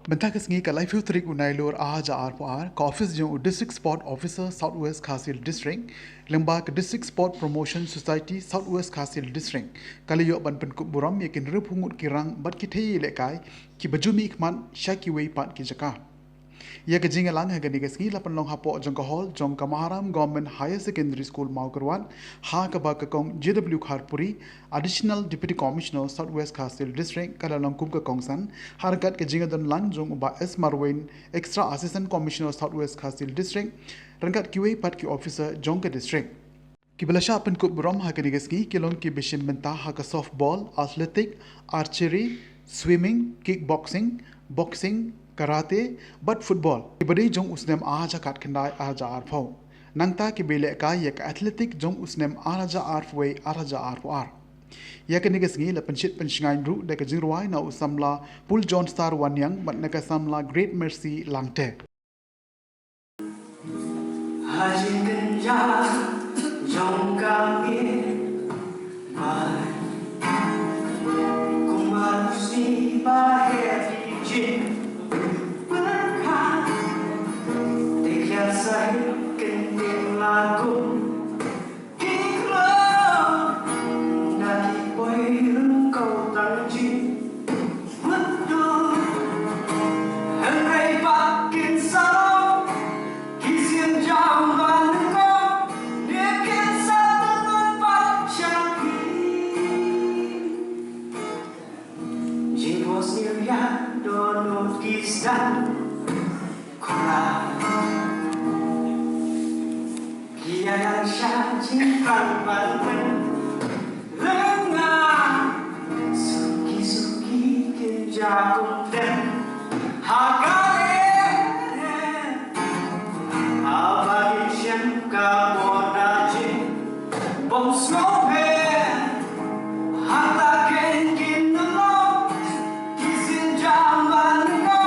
Bentang kesengi ka live trik unai lor aja RPR ka office jong district sport officer Southwest Khasi Hills District lembah ke district sport promotion society Southwest Khasi Hills District kali yo ban pynkup burom yakin repungut kirang bat ki nongïalehkai ki bajumi ikman syaki wei pat ki jaka ya ke jingalang ha gani kesengi lapan long hapo jong ka hall jong ka Maharam Government Higher Secondary School Mawphor ha ka ba ka kong JW Kharpuri Additional Deputy Commissioner Southwest Khasi Hills District kala long kum ka kongsan harkat ke jingadon lang jong ba S Marwain Extra Assistant Commissioner Southwest Khasi Hills District rangkat kiwei pat ki officer jong ka district Kibalasha pynkup burom ha kani kesengi kilong ki bishim mentah ha ka softball athletic archery swimming kickboxing boxing karate but football ibadai jong usnem aja kat khandai aja arphau nangta ki nongïalehkai yak athletic jong usnem aja arfway aja arfar ya kani kesengi la penchit pensngai ru de ka jingruai na usamla pul john star wanyang mat na ka samla great mercy langte hajin kenja jong kami mai kumar si bahaya jin saya kenting lagu iklan nanti boy kau tanji betul hentai pakin salam kisian jaman kau dia kisah tempat syaki jiwa siria donut kisah kurang yang cinta banten lengah suki-suki kenjagung dan hakale abadi syamka modaji bom snope hata kenkin nelo kisin jaman ko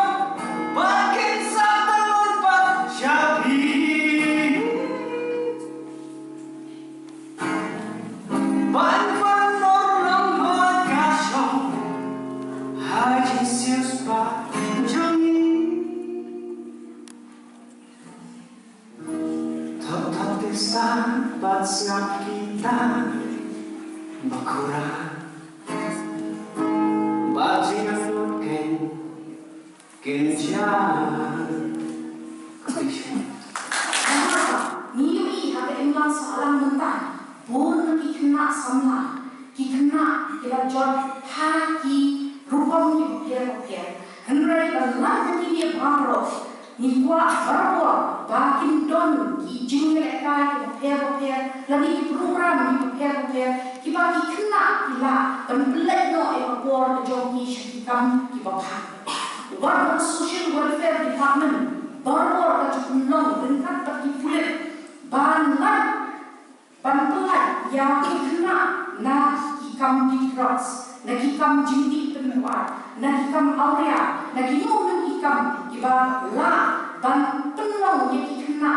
bakin sa telur pat syabi Batsngap kita berkurang bajingan mungkin kencan Niui ada englang seorang mentah pun kena samla kena kita jod haki rupam ni biar henry berlang ni barof ni kuat barof bakin don ki nongïalehkai prepare lagi ki program ki prepare ki bagi kena ila template no e bor jong ni syikam ki bapa Government Social Welfare Department baru ka chukunong dengan bagi pulit banlan bantuan yang kena na kikam cross na kikam jindi penuar na kikam aurea na kinong kikam kiba la ban penuang yang kena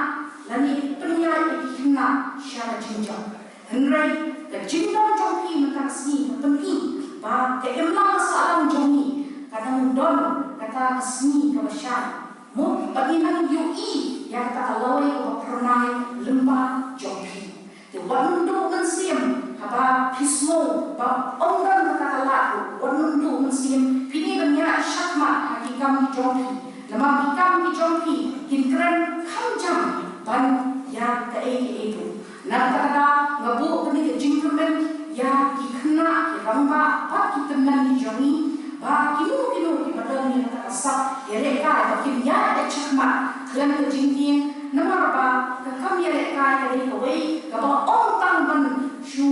lani penyai yang kena syara jinjong henry da jinjong jongpi mentasni penting ba ke emlang salam jongi kadang don kata kesni ke masyarakat mo bagi nang UI yang kata alawai ke pernai lembah jongpi the wando mensiam haba pismo ba onggan kata laku wando mensiam pini banyak syakmat hakikam jongpi nama bikam jongpi kinkren kamjam ban yang ke itu nak kata ngabu kini jingkemen ya kikena kiramba pat kitenan jongi ba kinu ki padang ni kata sap nongïalehkai ba kim ya ada chakma klan ke jingting nama ba ka kam nongïalehkai dari kawai ka ba ong tang ban shu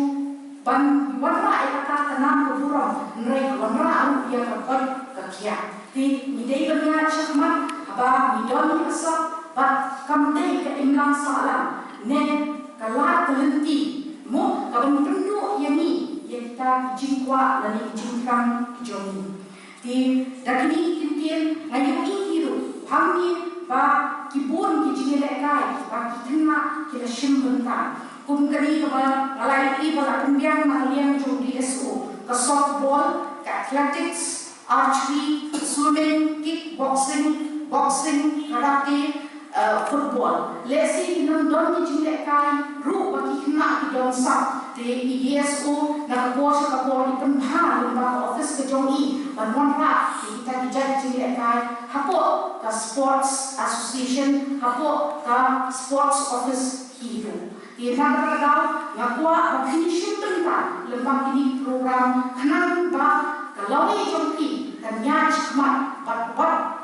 ban warna kata tanam ke burom nrai warna au dia ka ka kia ti ni dei banyak chakma ba ni don ni asap ba kam dei ka imlang salam ne kala kelenti mo ka ban penduk yang ni yang kita jingkwa dan jingkang jongi di dakini kintian ngayu hiru hamni ba kibun ki nongïalehkai ba kitna kita shimbenta kum kani ba ngalai i ba kumbiang mahaliang jo DSO ka softball ka athletics archery, swimming, kickboxing, boxing, karate, football. Let's say kita don nongïalehkai ru bagi kena kita don sap di DSO nak kuat kapor di penha lembaga office kejongi bantuan rak kita dijat nongïalehkai hapo ke sports association hapo ke sports office hidu. Di negara kau ngakua finishing tentang lembaga ini program kenang ba kalau ni jompi dan nyaj kemat bat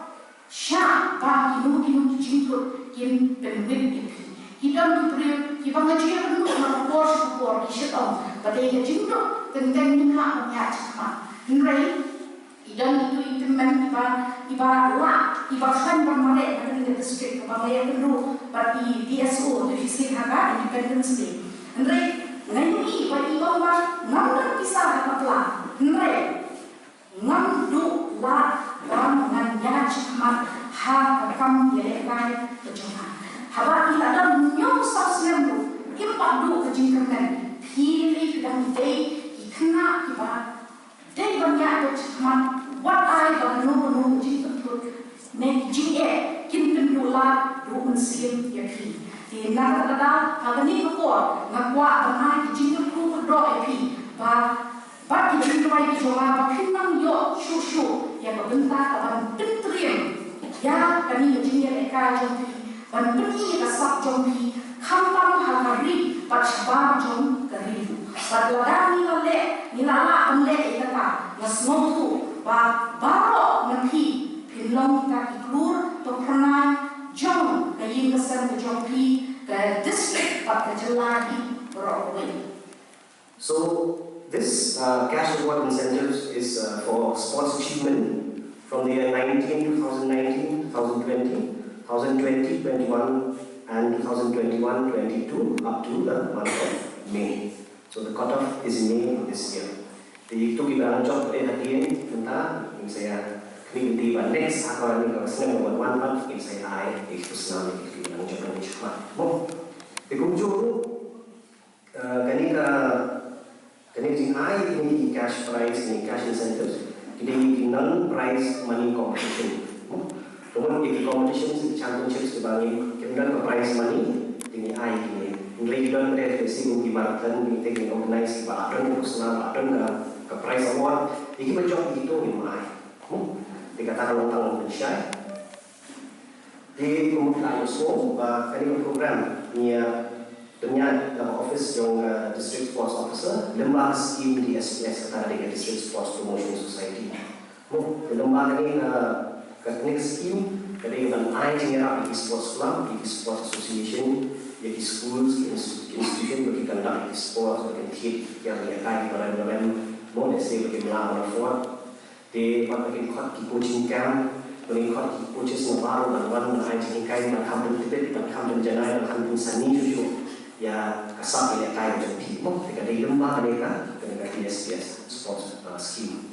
Syah bagi mungkin jingkut yang penting itu. Kita diberi, kita ngaji penuh mengkor di syaitan. Pada ia jingkut tentang minyak cakap. Henry, idan itu tiba lah, tiba kan bermain pada negara district bermain penuh bagi DSO di fisik harga Independence Day. Henry, nanti bagi orang ngambil pisah apa pelan. Henry, ngambil lah. Dan mengajar cakap hak kam nongïalehkai berjumpa. Haba kita ada nyom sosial tu, impak du kejingkan. Pilih dan day ikna kita day banyak bercakap what I don't know jingkan tu. Nek jingke kin pendula du unsim yakin. Di negara ada ni kau ngakwa banyak jingkan tu berdoa yakin. Bagi kita lagi jawab pinang yo susu yang berbentak dan pentriam ya kami nongïalehkai jompi dan peni kasap jompi kampang hari pacba jom keribu padladani lale nilala amle ikata nasmo tu baro napi pinlong kita iklur to pernah jom kayin kesan jompi ke district pat kejelagi berowai. So this cash reward incentives is for sports achievement from the year 2019, 2020, 2020, 21 and 2021, 22 up to the month of May. So the cutoff is May this year. Jadi itu kita lanjut pada hari ini tentang yang saya kini next atau ini kalau senang buat one month yang saya air itu senang kita lanjut pada cepat. Di kunjung Kani jing ai ini cash prize ni cash incentives. Kita ini non-prize money competition. Kemudian di competition championships dibangun. Kemudian ke prize money ini ai ini. Nilai kita berefleksi bagi marathon ini kita organize bahkan personal bahkan ke prize award. Ini macam itu ini ai. Dikatakan tentang Indonesia. Di kemudian DSO kani program ni Ternyata office yang district sports officer lembaga skim di SPS kata dengan district sports promotion society. Lembaga ini teknik skim kada yang ai jenera di sports club, di sports association, di schools, institution bagi kandak di sports bagi hit yang nongïalehkai pada dalam modest bagi Mawphor. Di bagi kot di coaching camp, bagi kot di coaches yang baru dan ai nongïalehkai dan kampung tibet dan kampung janai dan kampung seni juga. Ya kasar nongïalehkai macam ni, dekat di lembaga mereka, dekat di SPS sports scheme.